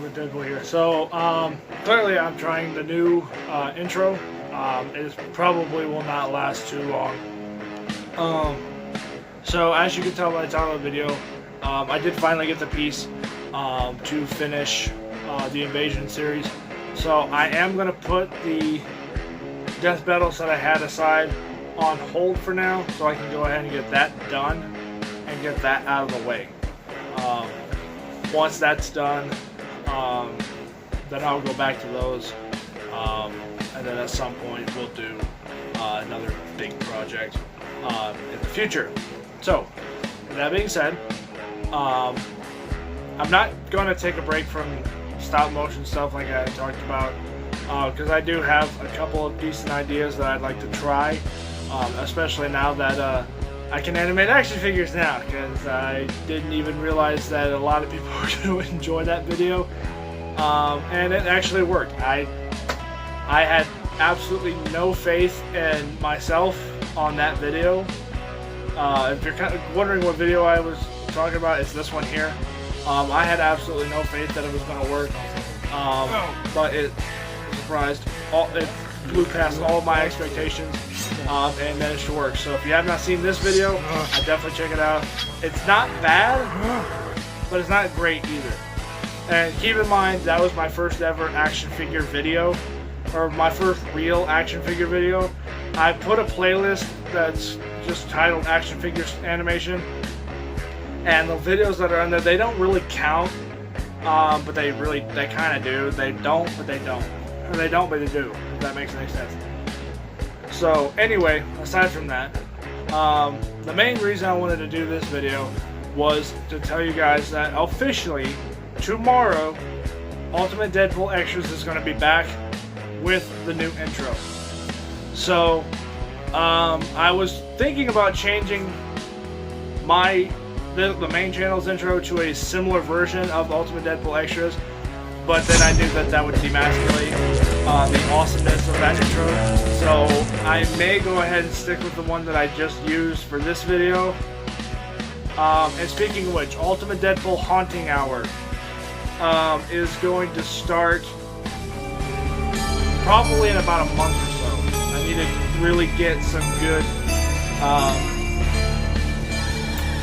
Ultimate Deadpool here. So, clearly I'm trying the new intro. It probably will not last too long. So as you can tell by the title of the video, I did finally get the piece to finish the Invasion series. So I am going to put the death battles that I had aside on hold for now, so I can go ahead and get that done and get that out of the way. Once that's done, then I'll go back to those, and then at some point we'll do another big project in the future. So, with that being said, I'm not going to take a break from stop motion stuff like I talked about, because I do have a couple of decent ideas that I'd like to try, especially now that I can animate action figures now, because I didn't even realize that a lot of people were going to enjoy that video, and it actually worked. I had absolutely no faith in myself on that video. If you're kind of wondering what video I was talking about, it's this one here. I had absolutely no faith that it was going to work, but it surprised. It blew past all of my expectations, and managed to work. So if you have not seen this video, I'd definitely check it out. It's not bad, but it's not great either. And keep in mind, that was my first ever action figure video, or my first real action figure video. I put a playlist that's just titled Action Figures Animation, and the videos that are on there, they don't really count, but they kind of do. They don't, but they don't. Or they don't, but they do, if that makes any sense. So anyway, aside from that, the main reason I wanted to do this video was to tell you guys that officially, tomorrow, Ultimate Deadpool Extras is going to be back with the new intro. So, I was thinking about changing the main channel's intro to a similar version of Ultimate Deadpool Extras, but then I knew that that would demasculate the awesomeness of that intro. So I may go ahead and stick with the one that I just used for this video. And speaking of which, Ultimate Deadpool Haunting Hour is going to start probably in about a month or so. I need to really get some good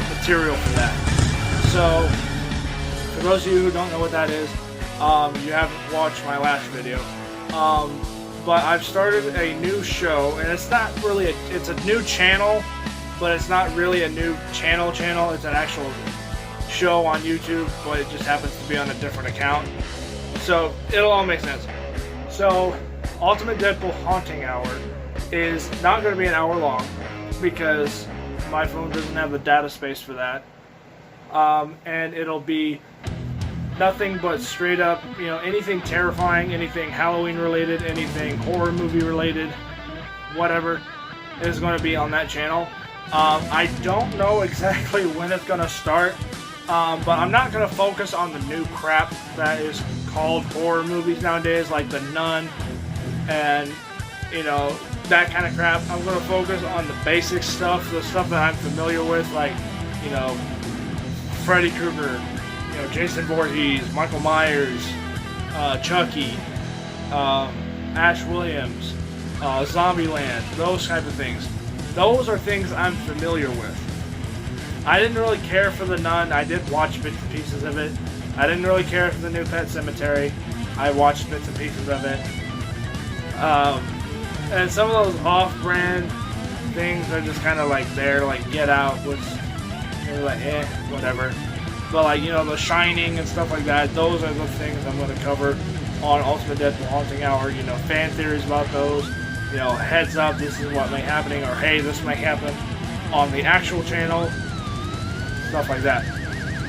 material for that. So, for those of you who don't know what that is, you haven't watched my last video, but I've started a new show, and it's not really it's a new channel, but it's not really a new channel. It's an actual show on YouTube, but it just happens to be on a different account. So it'll all make sense. So Ultimate Deadpool Haunting Hour is not going to be an hour long, because my phone doesn't have the data space for that, and it'll be nothing but straight up, anything terrifying, anything Halloween related, anything horror movie related, whatever is going to be on that channel. I don't know exactly when it's going to start, but I'm not going to focus on the new crap that is called horror movies nowadays, like The Nun and, that kind of crap. I'm going to focus on the basic stuff, the stuff that I'm familiar with, like, Freddy Krueger, Jason Voorhees, Michael Myers, Chucky, Ash Williams, Zombieland, those type of things. Those are things I'm familiar with. I didn't really care for The Nun. I did watch bits and pieces of it. I didn't really care for the new Pet Sematary. I watched bits and pieces of it. And some of those off-brand things are just kind of like there, like Get Out was like, whatever. But like, The Shining and stuff like that, those are the things I'm going to cover on Ultimate Deadpool Haunting Hour. Fan theories about those. Heads up, this is what may be happening, or hey, this may happen on the actual channel. Stuff like that.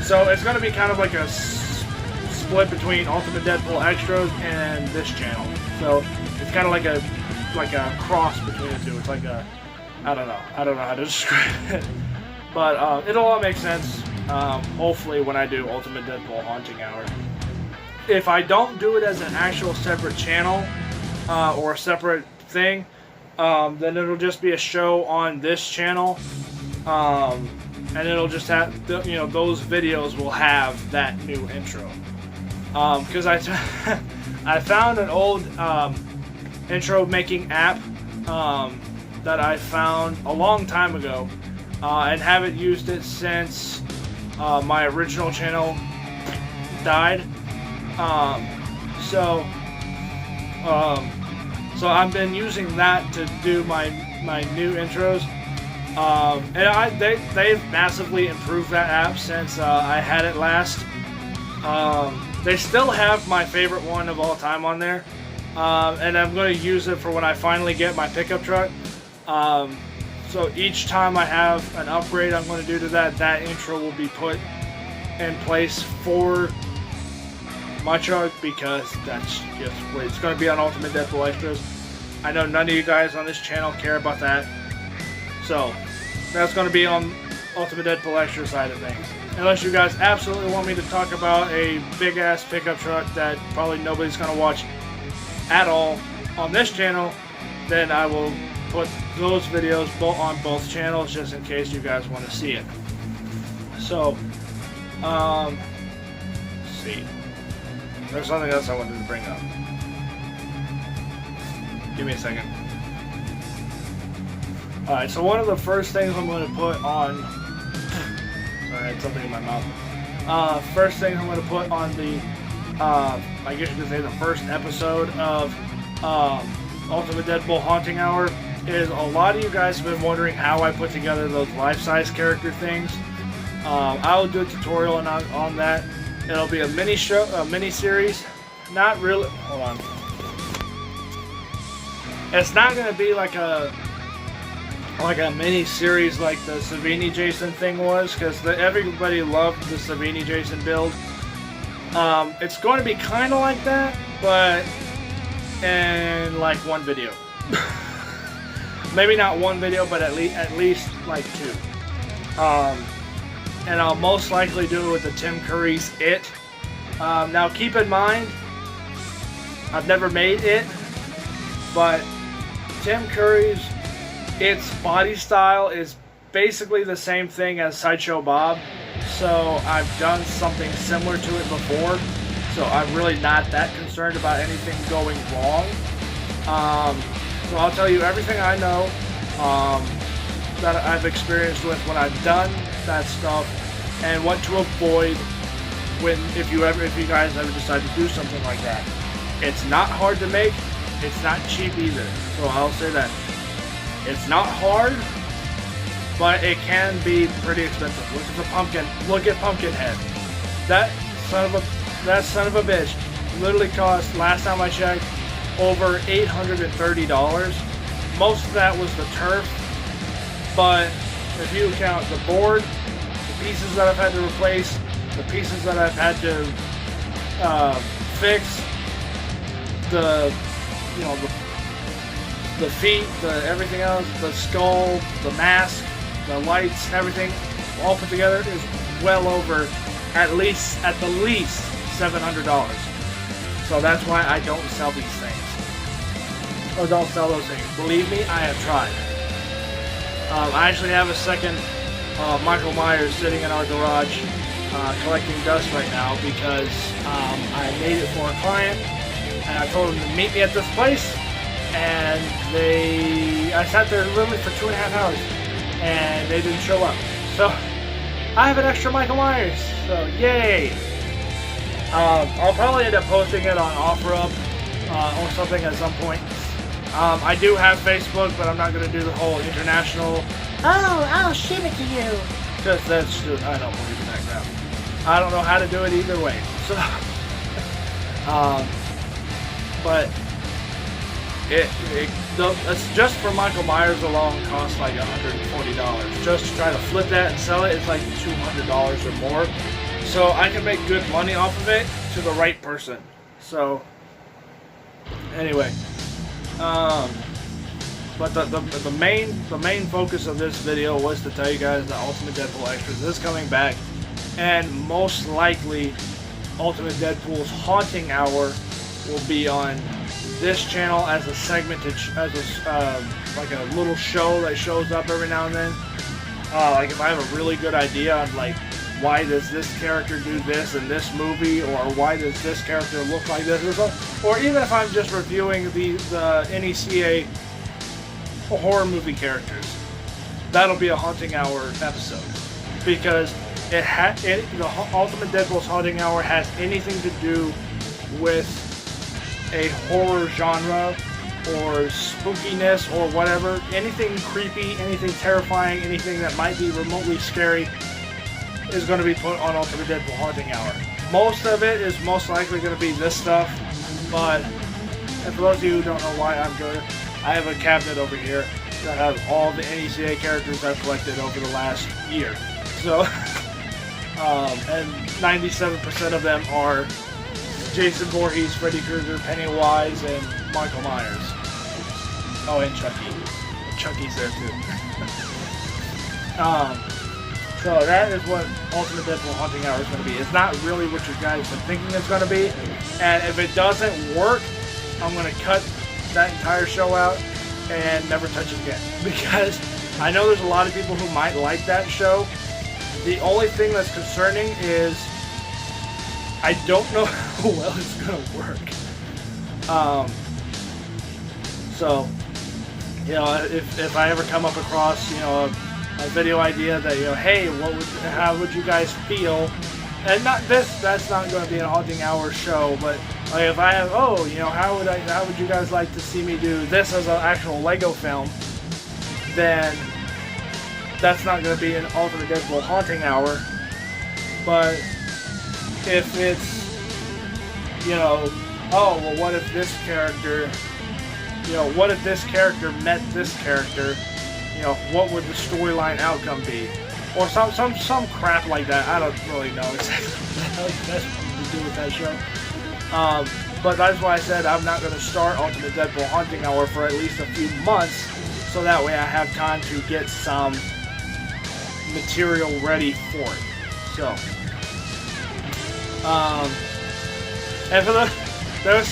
So it's going to be kind of like a split between Ultimate Deadpool Extras and this channel. So it's kind of like a cross between the two. It's like a, I don't know how to describe it. But it'll all make sense, hopefully, when I do Ultimate Deadpool Haunting Hour. If I don't do it as an actual separate channel, or a separate thing, then it'll just be a show on this channel, and it'll just have, those videos will have that new intro. because I found an old intro making app that I found a long time ago, and haven't used it since my original channel died. So I've been using that to do my new intros, and they've massively improved that app since I had it last. They still have my favorite one of all time on there, and I'm going to use it for when I finally get my pickup truck. So each time I have an upgrade I'm going to do to that intro will be put in place for my truck, because that's just what it's going to be on Ultimate Deadpool Extras. I know none of you guys on this channel care about that, so that's going to be on Ultimate Deadpool Extra side of things. Unless you guys absolutely want me to talk about a big ass pickup truck that probably nobody's going to watch at all on this channel, then I will put those videos on both channels just in case you guys want to see it. So, let's see. There's something else I wanted to bring up. Give me a second. Alright, so one of the first things I'm going to put on... Sorry, I had something in my mouth. First thing I'm going to put on the... I guess you could say the first episode of Ultimate Deadpool Haunting Hour is, a lot of you guys have been wondering how I put together those life-size character things. I will do a tutorial on that. It'll be a mini series. Not really. Hold on. It's not going to be like a mini series like the Savini Jason thing was, because everybody loved the Savini Jason build. It's going to be kind of like that, but in like one video. Maybe not one video, but at least like two. And I'll most likely do it with the Tim Curry's It. Now keep in mind, I've never made It, but Tim Curry's It's body style is basically the same thing as Sideshow Bob, so I've done something similar to it before, so I'm really not that concerned about anything going wrong. So I'll tell you everything I know that I've experienced with when I've done that stuff, and what to avoid if you guys ever decide to do something like that. It's not hard to make, it's not cheap either, so I'll say that. It's not hard, but it can be pretty expensive. Look at Pumpkinhead. That son of a bitch literally cost, last time I checked, over $830. Most of that was the turf, but if you count the board, the pieces that I've had to replace, the pieces that I've had to fix, the feet, everything else, the skull, the mask, the lights, everything, all put together is well over at the least $700. So that's why I don't sell these things. Or don't sell those things. Believe me, I have tried. I actually have a second Michael Myers sitting in our garage collecting dust right now because I made it for a client and I told them to meet me at this place, and I sat there literally for 2.5 hours and they didn't show up. So I have an extra Michael Myers, so yay! I'll probably end up posting it on OfferUp or something at some point. I do have Facebook, but I'm not going to do the whole international, oh, I'll ship it to you, because that's just, I don't believe in that crap. I don't know how to do it either way. So, but it's just for Michael Myers alone costs like $140. Just to try to flip that and sell it, it's like $200 or more. So I can make good money off of it to the right person. So anyway, but the main focus of this video was to tell you guys that Ultimate Deadpool Extras is coming back, and most likely Ultimate Deadpool's Haunting Hour will be on this channel as a segmented, like a little show that shows up every now and then. Like if I have a really good idea on like why does this character do this in this movie, or why does this character look like this, or even if I'm just reviewing the NECA horror movie characters, that'll be a Haunting Hour episode, because the Ultimate Deadpool's Haunting Hour has anything to do with a horror genre or spookiness or whatever, anything creepy, anything terrifying, anything that might be remotely scary is going to be put on Ultimate Deadpool Haunting Hour. Most of it is most likely going to be this stuff, but and for those of you who don't know why I'm doing it, I have a cabinet over here that has all the NECA characters I've collected over the last year. So, and 97% of them are Jason Voorhees, Freddy Krueger, Pennywise, and Michael Myers. Oh, and Chucky. Chucky's there too. So that is what Ultimate Deadpool Haunting Hour is going to be. It's not really what you guys are thinking it's going to be. And if it doesn't work, I'm going to cut that entire show out and never touch it again. Because I know there's a lot of people who might like that show. The only thing that's concerning is I don't know how well it's going to work. So, you know, if I ever come up across, you know, a video idea that, you know, hey, how would you guys feel? And that's not going to be a Haunting Hour show, but like if I have, oh, you know, how would you guys like to see me do this as an actual Lego film? Then that's not going to be an Ultimate Deadpool Haunting Hour. But if it's, you know, oh, well, what if this character, you know, what if this character met this character? You know, what would the storyline outcome be? Or some crap like that. I don't really know exactly what that's to do with that show. But that's why I said I'm not going to start Ultimate Deadpool Haunting Hour for at least a few months, so that way I have time to get some material ready for it. So, and for there was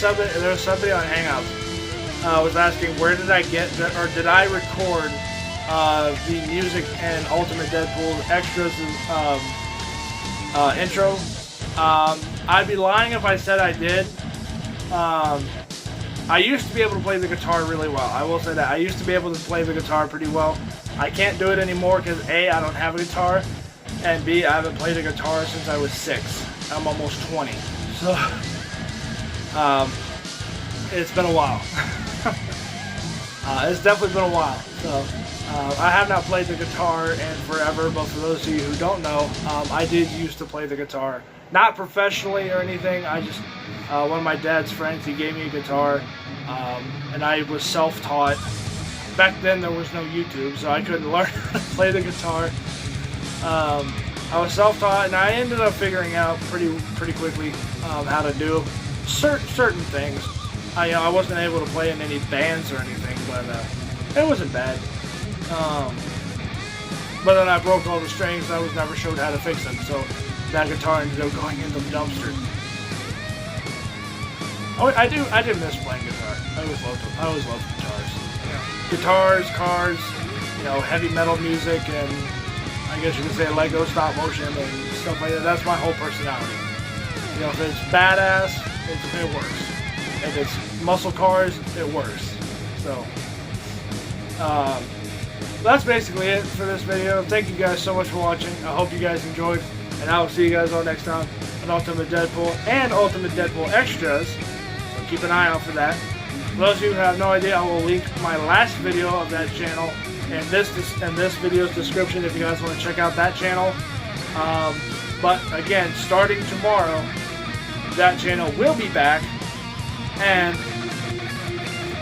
somebody on Hangouts was asking where did I get or did I record the music and Ultimate Deadpool extras intro. I'd be lying if I said I did. I used to be able to play the guitar really well. I will say that. I used to be able to play the guitar pretty well. I can't do it anymore because A, I don't have a guitar, and B, I haven't played a guitar since I was 6. I'm almost 20. So, it's been a while. It's definitely been a while. So, I have not played the guitar in forever, but for those of you who don't know, I did used to play the guitar. Not professionally or anything, I just, one of my dad's friends, he gave me a guitar, and I was self-taught. Back then there was no YouTube, so I couldn't learn how to play the guitar. I was self-taught, and I ended up figuring out pretty quickly how to do certain things. I wasn't able to play in any bands or anything, but it wasn't bad. But then I broke all the strings, and I was never showed how to fix them, so that guitar ended up going in the dumpster. Oh, I did miss playing guitar. I always loved guitars. Guitars, cars, you know, heavy metal music, and I guess you could say Lego stop motion and stuff like that. That's my whole personality. You know, if it's badass, it works. If it's muscle cars, it works. So, that's basically it for this video. Thank you guys so much for watching. I hope you guys enjoyed, and I will see you guys all next time on Ultimate Deadpool and Ultimate Deadpool Extras. So keep an eye out for that. For those of you who have no idea, I will link my last video of that channel in this video's description if you guys want to check out that channel. But again, starting tomorrow, that channel will be back, and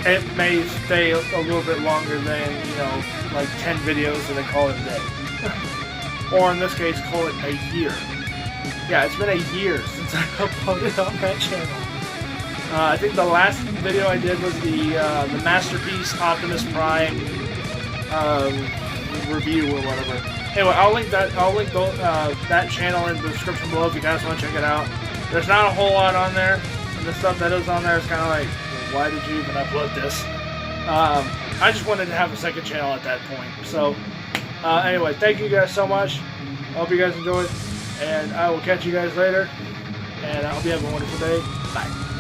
it may stay a little bit longer than, you know, like 10 videos and then call it a day. Or in this case, call it a year. Yeah, it's been a year since I uploaded on that channel. I think the last video I did was the Masterpiece Optimus Prime review or whatever. Anyway, I'll link that channel in the description below if you guys want to check it out. There's not a whole lot on there, and the stuff that is on there is kind of like, why did you even upload this? I just wanted to have a second channel at that point. So, anyway, thank you guys so much. I hope you guys enjoyed. And I will catch you guys later. And I hope you have a wonderful day. Bye.